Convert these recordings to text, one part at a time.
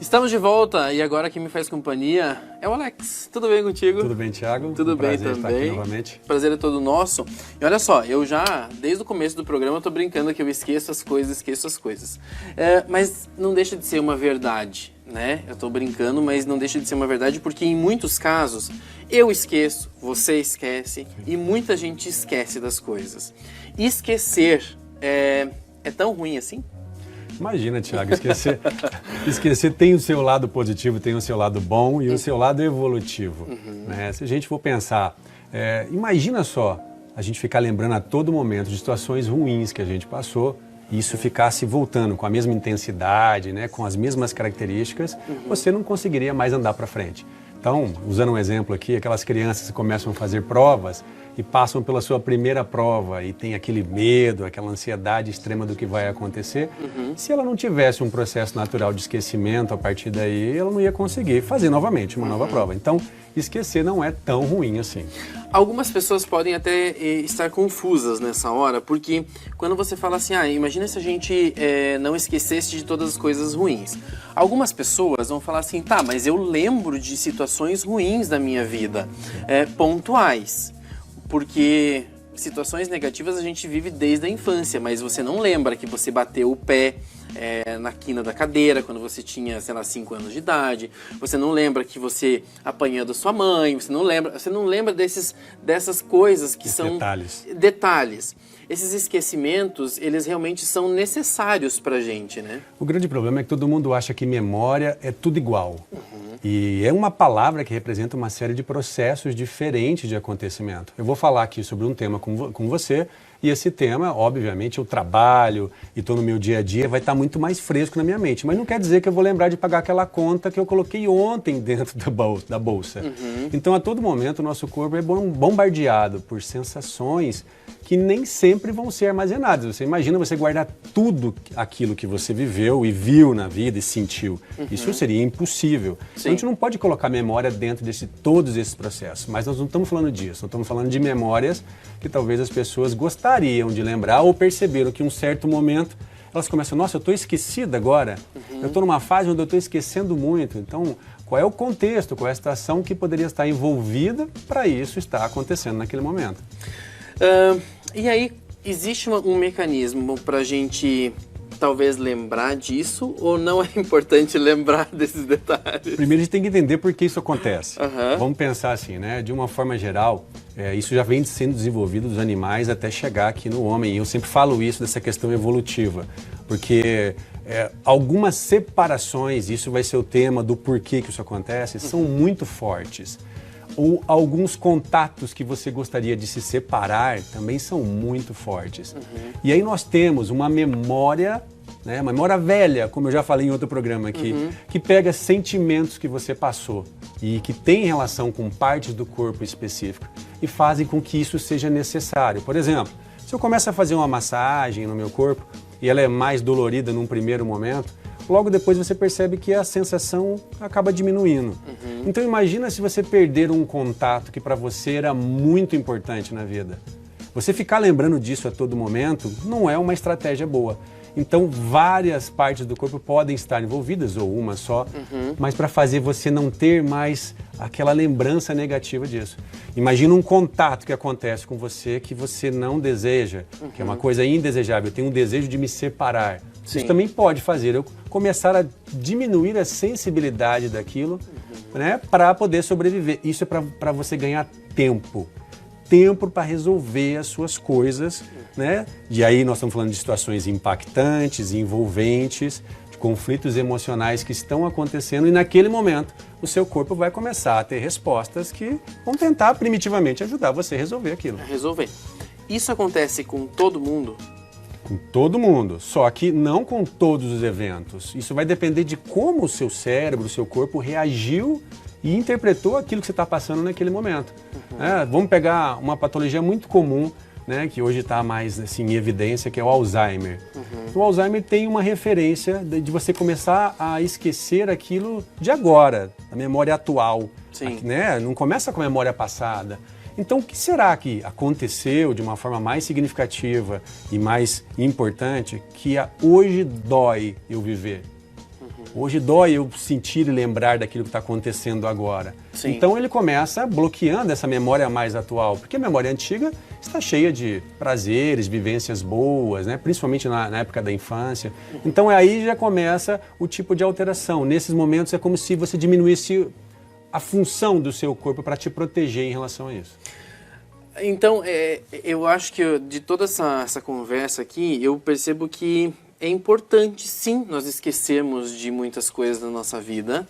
Estamos de volta e agora quem me faz companhia é o Alex. Tudo bem contigo? Tudo bem, Thiago? Tudo bem prazer também. Estar aqui novamente. Prazer é todo nosso. E olha só, eu já, desde o começo do programa, eu tô brincando que eu esqueço as coisas. Mas não deixa de ser uma verdade, né? Eu tô brincando, mas não deixa de ser uma verdade porque em muitos casos eu esqueço, você esquece e muita gente esquece das coisas. E esquecer é tão ruim assim? Imagina, Thiago, esquecer tem o seu lado positivo, tem o seu lado bom e o seu lado evolutivo. Né? Se a gente for pensar, imagina só a gente ficar lembrando a todo momento de situações ruins que a gente passou e isso ficasse voltando com a mesma intensidade, né, com as mesmas características, você não conseguiria mais andar para frente. Então, usando um exemplo aqui, aquelas crianças que começam a fazer provas e passam pela sua primeira prova e tem aquele medo, aquela ansiedade extrema do que vai acontecer, se ela não tivesse um processo natural de esquecimento a partir daí, ela não ia conseguir fazer novamente uma nova prova. Então, esquecer não é tão ruim assim. Algumas pessoas podem até estar confusas nessa hora, porque quando você fala assim, imagina se a gente não esquecesse de todas as coisas ruins. Algumas pessoas vão falar assim, tá, mas eu lembro de situações ruins da minha vida, pontuais, porque situações negativas a gente vive desde a infância, mas você não lembra que você bateu o pé na quina da cadeira quando você tinha, sei lá, 5 anos de idade. Você não lembra que você apanhou da sua mãe. Você não lembra dessas coisas que são detalhes. Esses esquecimentos, eles realmente são necessários pra gente, né? O grande problema é que todo mundo acha que memória é tudo igual. E é uma palavra que representa uma série de processos diferentes de acontecimento. Eu vou falar aqui sobre um tema com você, e esse tema, obviamente, eu trabalho e estou no meu dia a dia, vai estar muito mais fresco na minha mente. Mas não quer dizer que eu vou lembrar de pagar aquela conta que eu coloquei ontem dentro da bolsa. Então, a todo momento, o nosso corpo é bombardeado por sensações que nem sempre vão ser armazenadas. Você imagina você guardar tudo aquilo que você viveu e viu na vida e sentiu. Isso seria impossível. Então, a gente não pode colocar memória dentro de todos esses processos. Mas nós não estamos falando disso. Nós estamos falando de memórias que talvez as pessoas gostariam de lembrar ou perceberam que em um certo momento elas começam, nossa, eu estou esquecida agora. Eu estou numa fase onde eu estou esquecendo muito. Então, qual é o contexto, qual é a situação que poderia estar envolvida para isso estar acontecendo naquele momento? E aí, existe um mecanismo para a gente talvez lembrar disso ou não é importante lembrar desses detalhes? Primeiro a gente tem que entender por que isso acontece. Vamos pensar assim, né? De uma forma geral, isso já vem sendo desenvolvido dos animais até chegar aqui no homem. E eu sempre falo isso dessa questão evolutiva, porque algumas separações, isso vai ser o tema do porquê que isso acontece, são muito fortes. Ou alguns contatos que você gostaria de se separar também são muito fortes. E aí nós temos uma memória, né, uma memória velha, como eu já falei em outro programa aqui, que pega sentimentos que você passou e que tem relação com partes do corpo específico e fazem com que isso seja necessário. Por exemplo, se eu começo a fazer uma massagem no meu corpo e ela é mais dolorida num primeiro momento, logo depois você percebe que a sensação acaba diminuindo. Então imagina se você perder um contato que para você era muito importante na vida. Você ficar lembrando disso a todo momento não é uma estratégia boa. Então várias partes do corpo podem estar envolvidas, ou uma só, mas para fazer você não ter mais aquela lembrança negativa disso. Imagina um contato que acontece com você que você não deseja, que é uma coisa indesejável. Eu tenho um desejo de me separar. Isso também pode fazer eu começar a diminuir a sensibilidade daquilo, né, para poder sobreviver. Isso é para você ganhar tempo para resolver as suas coisas, né? E aí nós estamos falando de situações impactantes, envolventes, de conflitos emocionais que estão acontecendo e naquele momento o seu corpo vai começar a ter respostas que vão tentar primitivamente ajudar você a resolver aquilo. Isso acontece com todo mundo? Com todo mundo, só que não com todos os eventos. Isso vai depender de como o seu cérebro, o seu corpo reagiu e interpretou aquilo que você está passando naquele momento. Vamos pegar uma patologia muito comum, né, que hoje está mais assim, em evidência, que é o Alzheimer. O Alzheimer tem uma referência de você começar a esquecer aquilo de agora, da memória atual. Né? Não começa com a memória passada. Então, o que será que aconteceu de uma forma mais significativa e mais importante que hoje dói eu viver? Hoje dói eu sentir e lembrar daquilo que está acontecendo agora. Sim. Então ele começa bloqueando essa memória mais atual, porque a memória antiga está cheia de prazeres, vivências boas, né? Principalmente na época da infância. Então aí já começa o tipo de alteração. Nesses momentos é como se você diminuísse a função do seu corpo para te proteger em relação a isso. Então, eu acho que de toda essa conversa aqui, eu percebo que é importante, sim, nós esquecermos de muitas coisas da nossa vida.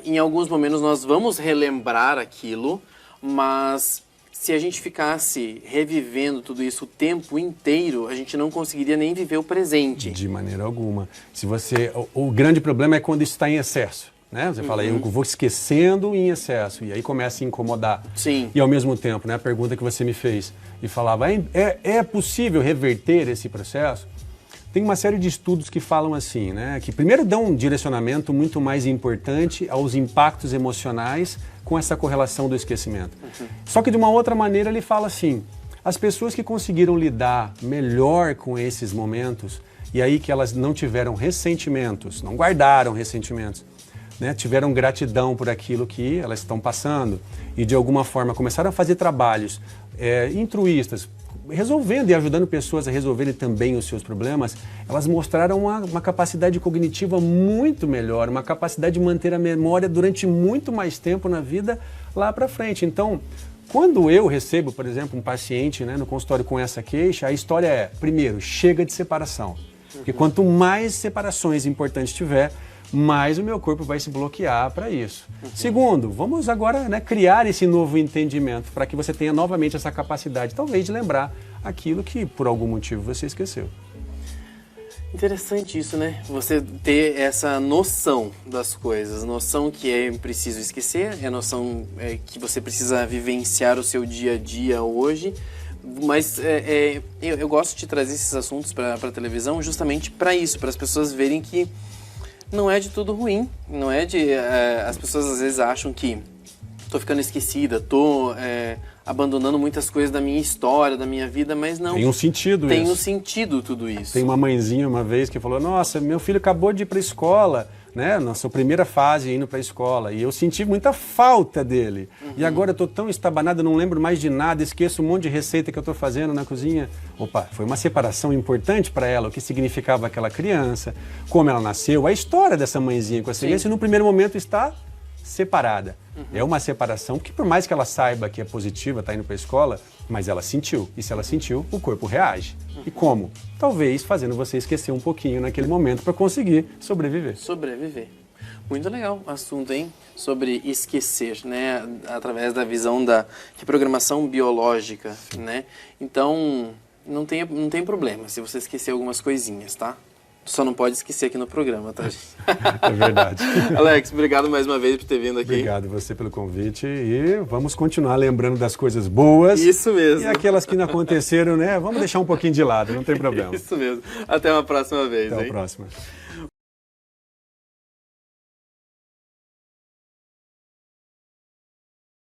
Em alguns momentos nós vamos relembrar aquilo, mas se a gente ficasse revivendo tudo isso o tempo inteiro, a gente não conseguiria nem viver o presente. De maneira alguma. O grande problema é quando isso está em excesso. Né? Você fala, eu vou esquecendo em excesso, e aí começa a incomodar. Sim. E ao mesmo tempo, né, a pergunta que você me fez, e falava, é possível reverter esse processo? Tem uma série de estudos que falam assim, né, que primeiro dão um direcionamento muito mais importante aos impactos emocionais com essa correlação do esquecimento. Só que de uma outra maneira ele fala assim, as pessoas que conseguiram lidar melhor com esses momentos, e aí que elas não tiveram ressentimentos, não guardaram ressentimentos, né, tiveram gratidão por aquilo que elas estão passando e de alguma forma começaram a fazer trabalhos altruístas, resolvendo e ajudando pessoas a resolverem também os seus problemas, elas mostraram uma capacidade cognitiva muito melhor, uma capacidade de manter a memória durante muito mais tempo na vida lá para frente. Então, quando eu recebo, por exemplo, um paciente, né, no consultório com essa queixa, a história é, primeiro, chega de separação. Porque quanto mais separações importantes tiver, mais o meu corpo vai se bloquear para isso. Segundo, vamos agora, né, criar esse novo entendimento para que você tenha novamente essa capacidade, talvez, de lembrar aquilo que por algum motivo você esqueceu. Interessante isso, né? Você ter essa noção das coisas, noção que é preciso esquecer, é a noção que você precisa vivenciar o seu dia a dia hoje. Mas eu gosto de trazer esses assuntos para a televisão justamente para isso, para as pessoas verem que não é de tudo ruim, não é de... as pessoas às vezes acham que tô ficando esquecida, tô abandonando muitas coisas da minha história, da minha vida, mas não. Tem um sentido isso. Tem um sentido tudo isso. Tem uma mãezinha uma vez que falou, nossa, meu filho acabou de ir para a escola, né, na sua primeira fase indo para a escola, e eu senti muita falta dele. E agora eu tô tão estabanado, não lembro mais de nada, esqueço um monte de receita que eu tô fazendo na cozinha. Opa, foi uma separação importante para ela, o que significava aquela criança, como ela nasceu, a história dessa mãezinha com essa criança, e no primeiro momento está separada. É uma separação que, por mais que ela saiba que é positiva, está indo para a escola, mas ela sentiu. E se ela sentiu, o corpo reage. E como? Talvez fazendo você esquecer um pouquinho naquele momento para conseguir sobreviver. Sobreviver. Muito legal o assunto, hein? Sobre esquecer, né? Através da visão da reprogramação biológica, né? Então, não tem problema se você esquecer algumas coisinhas, tá? Só não pode esquecer aqui no programa, tá, gente? É verdade. Alex, obrigado mais uma vez por ter vindo aqui. Obrigado você pelo convite e vamos continuar lembrando das coisas boas. Isso mesmo. E aquelas que não aconteceram, né? Vamos deixar um pouquinho de lado, não tem problema. Isso mesmo. Até uma próxima vez, Até hein? a próxima.